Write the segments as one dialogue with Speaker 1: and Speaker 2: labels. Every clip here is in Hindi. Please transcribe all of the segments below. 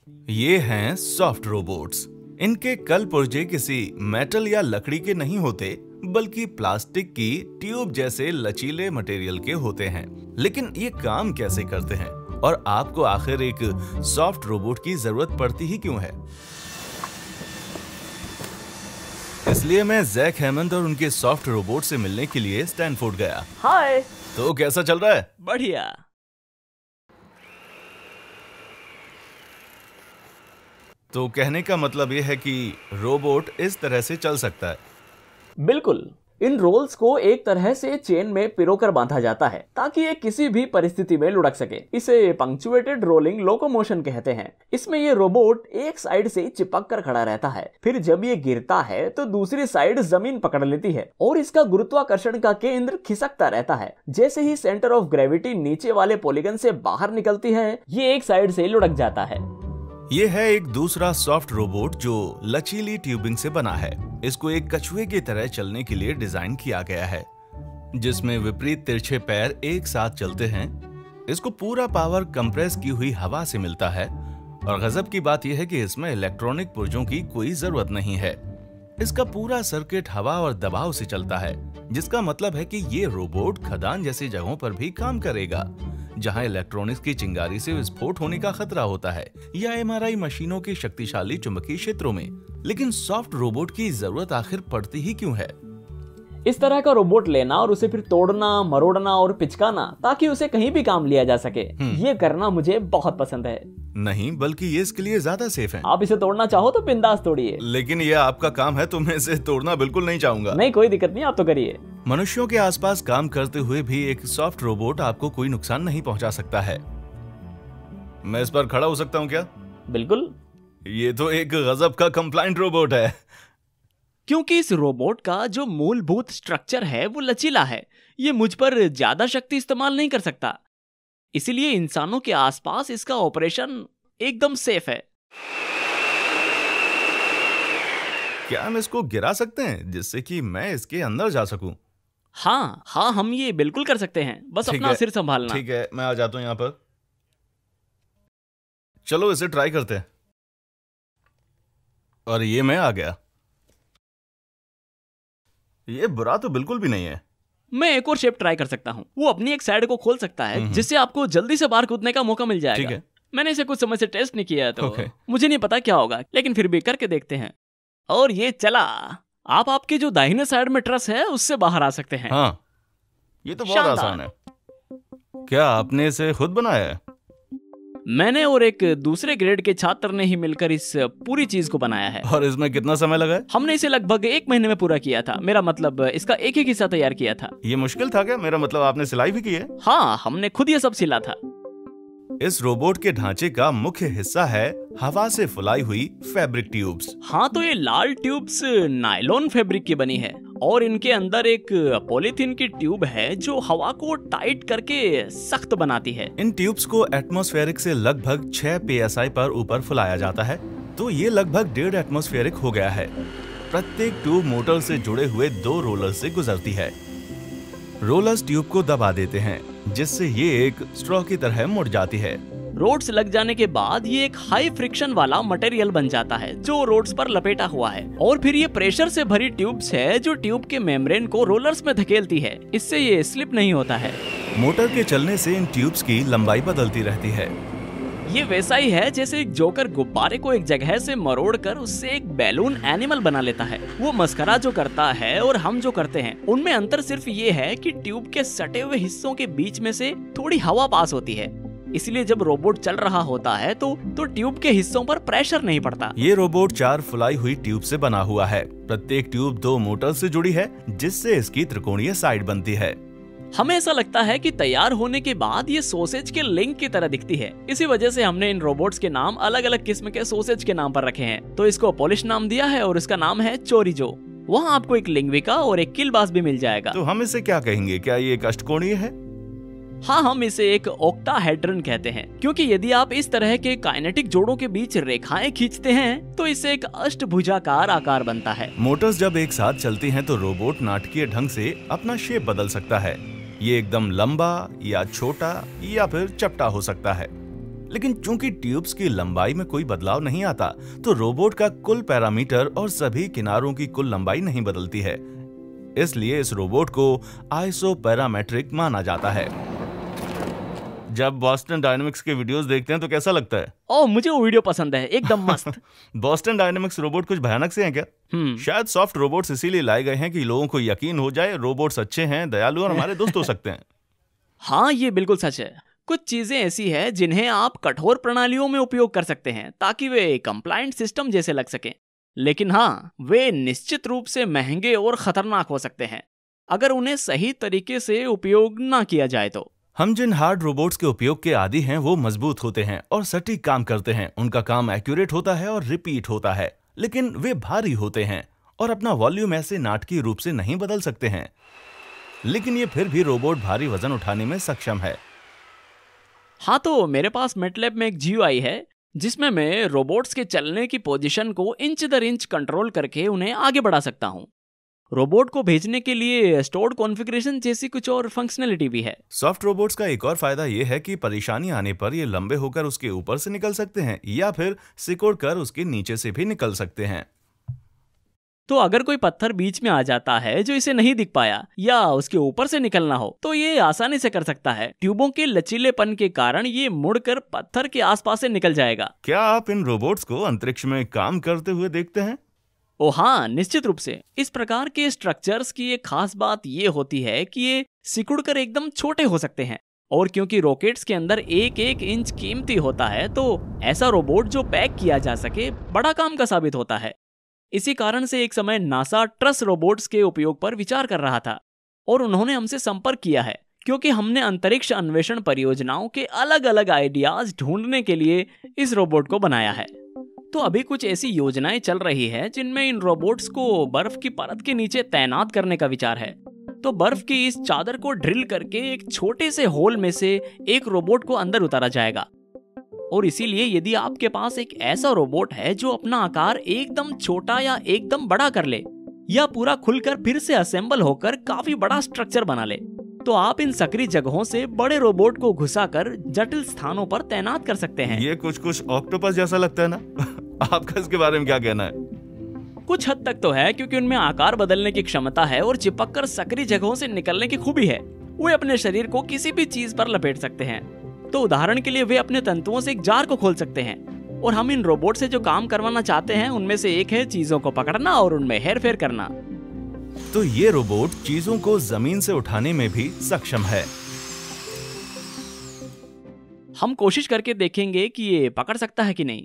Speaker 1: ये हैं सॉफ्ट रोबोट्स। इनके कल पुर्जे किसी मेटल या लकड़ी के नहीं होते, बल्कि प्लास्टिक की ट्यूब जैसे लचीले मटेरियल के होते हैं। लेकिन ये काम कैसे करते हैं और आपको आखिर एक सॉफ्ट रोबोट की जरूरत पड़ती ही क्यों है? इसलिए मैं जैक हैमंड और उनके सॉफ्ट रोबोट से मिलने के लिए स्टैनफोर्ड गया।
Speaker 2: हाय।
Speaker 1: तो कैसा चल रहा है?
Speaker 2: बढ़िया।
Speaker 1: तो कहने का मतलब ये है कि रोबोट इस तरह से चल सकता है।
Speaker 2: बिल्कुल। इन रोल्स को एक तरह से चेन में पिरोकर बांधा जाता है ताकि ये किसी भी परिस्थिति में लुढ़क सके। इसे पंक्चुएटेड रोलिंग लोकोमोशन कहते हैं। इसमें ये रोबोट एक साइड से चिपक कर खड़ा रहता है, फिर जब ये गिरता है तो दूसरी साइड जमीन पकड़ लेती है और इसका गुरुत्वाकर्षण का केंद्र खिसकता रहता है। जैसे ही सेंटर ऑफ ग्रेविटी नीचे वाले पॉलीगन से बाहर निकलती है, ये एक साइड से लुढ़क जाता है।
Speaker 1: ये है एक दूसरा सॉफ्ट रोबोट जो लचीली ट्यूबिंग से बना है। इसको एक कछुए की तरह चलने के लिए डिजाइन किया गया है, जिसमें विपरीत तिरछे पैर एक साथ चलते हैं। इसको पूरा पावर कंप्रेस की हुई हवा से मिलता है और गजब की बात यह है कि इसमें इलेक्ट्रॉनिक पुर्जों की कोई जरूरत नहीं है। इसका पूरा सर्किट हवा और दबाव से चलता है, जिसका मतलब है कि ये रोबोट खदान जैसी जगहों पर भी काम करेगा, जहां इलेक्ट्रॉनिक्स की चिंगारी से विस्फोट होने का खतरा होता है, या एमआरआई मशीनों के शक्तिशाली चुंबकीय क्षेत्रों में। लेकिन सॉफ्ट रोबोट की जरूरत आखिर पड़ती ही क्यों है?
Speaker 2: इस तरह का रोबोट लेना और उसे फिर तोड़ना, मरोड़ना और पिचकाना ताकि उसे कहीं भी काम लिया जा सके, ये करना मुझे बहुत पसंद है।
Speaker 1: नहीं, बल्कि ये इसके लिए ज्यादा सेफ है।
Speaker 2: आप इसे तोड़ना चाहो तो बिंदास तोड़िए।
Speaker 1: लेकिन ये आपका काम है, तो मैं इसे तोड़ना बिल्कुल नहीं चाहूंगा।
Speaker 2: नहीं, कोई दिक्कत नहीं, आप तो करिए।
Speaker 1: मनुष्यों के आसपास काम करते हुए भी एक सॉफ्ट रोबोट आपको कोई नुकसान नहीं पहुंचा सकता है। मैं इस पर खड़ा हो सकता हूं क्या?
Speaker 2: बिल्कुल।
Speaker 1: ये तो एक गजब का कंप्लायंट रोबोट है।
Speaker 2: क्योंकि इस रोबोट का जो मूलभूत स्ट्रक्चर है वो लचीला है, ये मुझ पर ज्यादा शक्ति इस्तेमाल नहीं कर सकता, इसीलिए इंसानों के आसपास इसका ऑपरेशन एकदम सेफ है।
Speaker 1: क्या हम इसको गिरा सकते हैं जिससे कि मैं इसके अंदर जा सकूं?
Speaker 2: हाँ, हम ये बिल्कुल कर सकते हैं, बस अपना सिर संभालना।
Speaker 1: ठीक है, मैं आ जाता हूं यहाँ पर। चलो इसे ट्राई करते हैं। और ये मैं आ गया। ये बुरा तो बिल्कुल भी नहीं है।
Speaker 2: मैं एक और शेप ट्राई कर सकता हूँ। वो अपनी एक साइड को खोल सकता है, जिससे आपको जल्दी से बाहर कूदने का मौका मिल जाएगा।
Speaker 1: ठीक है।
Speaker 2: मैंने इसे कुछ समय से टेस्ट नहीं किया है, तो मुझे नहीं पता क्या होगा, लेकिन फिर भी करके देखते हैं। और ये चला। आप आपके जो दाहिने साइड में ट्रस है उससे बाहर आ सकते हैं।
Speaker 1: हाँ, ये तो बहुत आसान है। क्या आपने इसे खुद बनाया है?
Speaker 2: मैंने और एक दूसरे ग्रेड के छात्र ने ही मिलकर इस पूरी चीज को बनाया है।
Speaker 1: और इसमें कितना समय लगा है?
Speaker 2: हमने इसे लगभग 1 महीने में पूरा किया था। मेरा मतलब इसका एक हिस्सा तैयार किया था।
Speaker 1: ये मुश्किल था क्या? मेरा मतलब आपने सिलाई भी की है?
Speaker 2: हाँ, हमने खुद ये सब सिला था।
Speaker 1: इस रोबोट के ढांचे का मुख्य हिस्सा है हवा से फुलाई हुई फैब्रिक ट्यूब्स।
Speaker 2: हाँ, तो ये लाल ट्यूब्स नायलॉन फैब्रिक की बनी है और इनके अंदर एक पॉलीथीन की ट्यूब है जो हवा को टाइट करके सख्त बनाती है।
Speaker 1: इन ट्यूब्स को एटमॉस्फेरिक से लगभग 6 psi पर ऊपर फुलाया जाता है, तो ये लगभग 1.5 एटमॉस्फेरिक हो गया है। प्रत्येक ट्यूब मोटर से जुड़े हुए 2 रोलर से गुजरती है। रोलर्स ट्यूब को दबा देते हैं, जिससे ये एक स्ट्रॉ की तरह मुड़ जाती है।
Speaker 2: रोड्स लग जाने के बाद ये एक हाई फ्रिक्शन वाला मटेरियल बन जाता है जो रोड्स पर लपेटा हुआ है, और फिर ये प्रेशर से भरी ट्यूब्स है जो ट्यूब के मेम्ब्रेन को रोलर्स में धकेलती है। इससे ये स्लिप नहीं होता है।
Speaker 1: मोटर के चलने से इन ट्यूब्स की लंबाई बदलती रहती है।
Speaker 2: ये वैसा ही है जैसे एक जोकर गुब्बारे को एक जगह से मरोड़ कर उससे एक बैलून एनिमल बना लेता है। वो मस्करा जो करता है और हम जो करते हैं, उनमें अंतर सिर्फ ये है कि ट्यूब के सटे हुए हिस्सों के बीच में से थोड़ी हवा पास होती है, इसलिए जब रोबोट चल रहा होता है तो ट्यूब के हिस्सों पर प्रेशर नहीं पड़ता।
Speaker 1: ये रोबोट 4 फुलाई हुई ट्यूब से बना हुआ है। प्रत्येक ट्यूब 2 मोटर से जुड़ी है, जिससे इसकी त्रिकोणीय साइड बनती है।
Speaker 2: हमें ऐसा लगता है कि तैयार होने के बाद ये सॉसेज के लिंक की तरह दिखती है। इसी वजह से हमने इन रोबोट्स के नाम अलग अलग किस्म के सॉसेज के नाम पर रखे हैं। तो इसको पॉलिश नाम दिया है और इसका नाम है चोरिजो। वहाँ आपको एक लिंग्विका और एक किलबास भी मिल जाएगा।
Speaker 1: तो हम इसे क्या कहेंगे? क्या ये एक अष्टकोणीय है?
Speaker 2: हाँ, हम इसे एक ऑक्टाहेड्रन कहते हैं, क्योंकि यदि आप इस तरह के काइनेटिक जोड़ों के बीच रेखाएं खींचते हैं तो इससे एक अष्टभुजाकार आकार बनता है।
Speaker 1: मोटर्स जब एक साथ चलती हैं तो रोबोट नाटकीय ढंग से अपना शेप बदल सकता है। ये एकदम लंबा या छोटा या फिर चपटा हो सकता है। लेकिन चूंकि ट्यूब्स की लंबाई में कोई बदलाव नहीं आता, तो रोबोट का कुल पैरामीटर और सभी किनारों की कुल लंबाई नहीं बदलती है। इसलिए इस रोबोट को आइसोपैरामेट्रिक माना जाता है। जब बॉस्टन डायनेमिक्स के वीडियोस देखते हैं तो कैसा लगता है?
Speaker 2: ओह, मुझे वो वीडियो पसंद है, एकदम मस्त।
Speaker 1: बॉस्टन डायनेमिक्स रोबोट कुछ भयानक से हैं क्या? शायद सॉफ्ट रोबोट्स इसीलिए लाए गए हैं कि लोगों को यकीन हो जाए रोबोट्स अच्छे हैं, दयालु और हमारे दोस्त हो सकते हैं।
Speaker 2: हाँ, ये बिल्कुल सच है। कुछ चीजें ऐसी हैं जिन्हें आप कठोर प्रणालियों में उपयोग कर सकते हैं ताकि वे कंप्लायंट सिस्टम जैसे लग सकें, लेकिन हाँ, वे निश्चित रूप से महंगे और खतरनाक हो सकते हैं अगर उन्हें सही तरीके से उपयोग ना किया जाए तो।
Speaker 1: हम जिन हार्ड रोबोट्स के उपयोग के आदी हैं वो मजबूत होते हैं और सटीक काम करते हैं। उनका काम एक्यूरेट होता है और रिपीट होता है, लेकिन वे भारी होते हैं और अपना वॉल्यूम ऐसे नाटकीय रूप से नहीं बदल सकते हैं। लेकिन ये फिर भी रोबोट भारी वजन उठाने में सक्षम है।
Speaker 2: हाँ, तो मेरे पास मेटलैब में एक GUI है जिसमें मैं रोबोट्स के चलने की पोजीशन को इंच दर इंच कंट्रोल करके उन्हें आगे बढ़ा सकता हूँ। रोबोट को भेजने के लिए स्टोर्ड कॉन्फ़िगरेशन जैसी कुछ और फंक्शनैलिटी भी है।
Speaker 1: सॉफ्ट रोबोट्स का एक और फायदा ये है कि परेशानी आने पर ये लंबे होकर उसके ऊपर से निकल सकते हैं या फिर सिकुड़ कर उसके नीचे से भी निकल सकते हैं।
Speaker 2: तो अगर कोई पत्थर बीच में आ जाता है जो इसे नहीं दिख पाया या उसके ऊपर से निकलना हो तो ये आसानी से कर सकता है। ट्यूबों के लचीलेपन के कारण ये मुड़कर पत्थर के आसपास से निकल जाएगा।
Speaker 1: क्या आप इन रोबोट्स को अंतरिक्ष में काम करते हुए देखते हैं?
Speaker 2: ओ हाँ, निश्चित रूप से। इस प्रकार के स्ट्रक्चर्स की एक खास बात ये होती है कि ये सिकुड़कर एकदम छोटे हो सकते हैं, और क्योंकि रॉकेट्स के अंदर एक एक इंच कीमती होता है तो ऐसा रोबोट जो पैक किया जा सके बड़ा काम का साबित होता है। इसी कारण से एक समय नासा ट्रस रोबोट्स के उपयोग पर विचार कर रहा था और उन्होंने हमसे संपर्क किया है क्योंकि हमने अंतरिक्ष अन्वेषण परियोजनाओं के अलग अलग आइडियाज ढूंढने के लिए इस रोबोट को बनाया है। तो अभी कुछ ऐसी योजनाएं चल रही है जिनमें इन रोबोट्स को बर्फ की परत के नीचे तैनात करने का विचार है। तो बर्फ की इस चादर को ड्रिल करके एक छोटे से होल में से एक रोबोट को अंदर उतारा जाएगा, और इसीलिए यदि आपके पास एक ऐसा रोबोट है जो अपना आकार एकदम छोटा या एकदम बड़ा कर ले या पूरा खुलकर फिर से असेंबल होकर काफी बड़ा स्ट्रक्चर बना ले, तो आप इन सक्रिय जगहों से बड़े रोबोट को घुसाकर जटिल स्थानों पर तैनात कर सकते हैं।
Speaker 1: ये कुछ ऑक्टोपस जैसा लगता है ना? आपका इसके बारे में क्या कहना है?
Speaker 2: कुछ हद तक तो है, क्योंकि उनमें आकार बदलने की क्षमता है और चिपककर सक्रिय जगहों से निकलने की खूबी है। वे अपने शरीर को किसी भी चीज पर लपेट सकते हैं। तो उदाहरण के लिए वे अपने तंतुओं से एक जार को खोल सकते हैं, और हम इन रोबोट से जो काम करवाना चाहते हैं उनमें से एक है चीजों को पकड़ना और उनमें हेरफेर करना।
Speaker 1: तो ये रोबोट चीजों को जमीन से उठाने में भी सक्षम है।
Speaker 2: हम कोशिश करके देखेंगे कि ये पकड़ सकता है कि नहीं।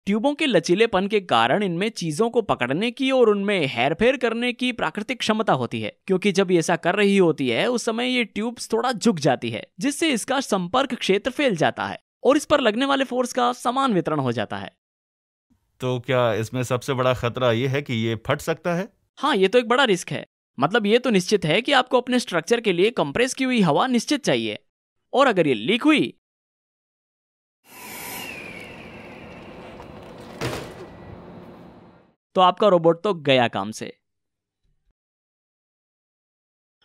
Speaker 2: ट्यूबों के लचीलेपन के कारण इनमें चीजों को पकड़ने की और उनमें हेरफेर करने की प्राकृतिक क्षमता होती है, क्योंकि जब ये ऐसा कर रही होती है उस समय ये ट्यूब्स थोड़ा झुक जाती है, जिससे इसका संपर्क क्षेत्र फैल जाता है और इस पर लगने वाले फोर्स का समान वितरण हो जाता है।
Speaker 1: तो क्या इसमें सबसे बड़ा खतरा ये है कि ये फट सकता है?
Speaker 2: हाँ, ये तो एक बड़ा रिस्क है। मतलब ये तो निश्चित है कि आपको अपने स्ट्रक्चर के लिए कंप्रेस की हुई हवा निश्चित चाहिए, और अगर ये लीक हुई तो आपका रोबोट तो गया काम से।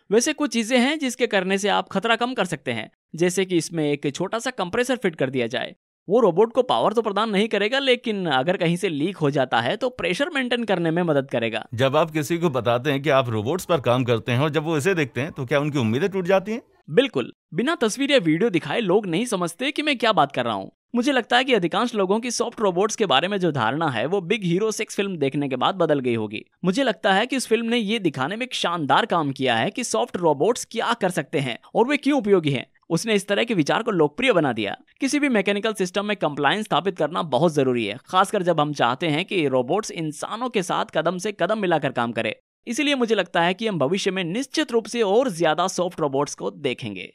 Speaker 2: वैसे कुछ चीजें हैं जिसके करने से आप खतरा कम कर सकते हैं, जैसे कि इसमें एक छोटा सा कंप्रेसर फिट कर दिया जाए। वो रोबोट को पावर तो प्रदान नहीं करेगा, लेकिन अगर कहीं से लीक हो जाता है तो प्रेशर मेंटेन करने में मदद करेगा।
Speaker 1: जब आप किसी को बताते हैं कि आप रोबोट्स पर काम करते हैं और जब वो इसे देखते हैं तो क्या उनकी उम्मीदें टूट जाती हैं?
Speaker 2: बिल्कुल, बिना तस्वीर या वीडियो दिखाए लोग नहीं समझते कि मैं क्या बात कर रहा हूँ। मुझे लगता है कि अधिकांश लोगों की सॉफ्ट रोबोट्स के बारे में जो धारणा है वो बिग हीरो 6 फिल्म देखने के बाद बदल गई होगी। मुझे लगता है कि इस फिल्म ने ये दिखाने में एक शानदार काम किया है कि सॉफ्ट रोबोट्स क्या कर सकते हैं और वे क्यों उपयोगी हैं। उसने इस तरह के विचार को लोकप्रिय बना दिया। किसी भी मैकेनिकल सिस्टम में कंप्लायंस स्थापित करना बहुत जरूरी है, खासकर जब हम चाहते हैं कि रोबोट्स इंसानों के साथ कदम से कदम मिलाकर काम करे। इसीलिए मुझे लगता है कि हम भविष्य में निश्चित रूप से और ज्यादा सॉफ्ट रोबोट्स को देखेंगे।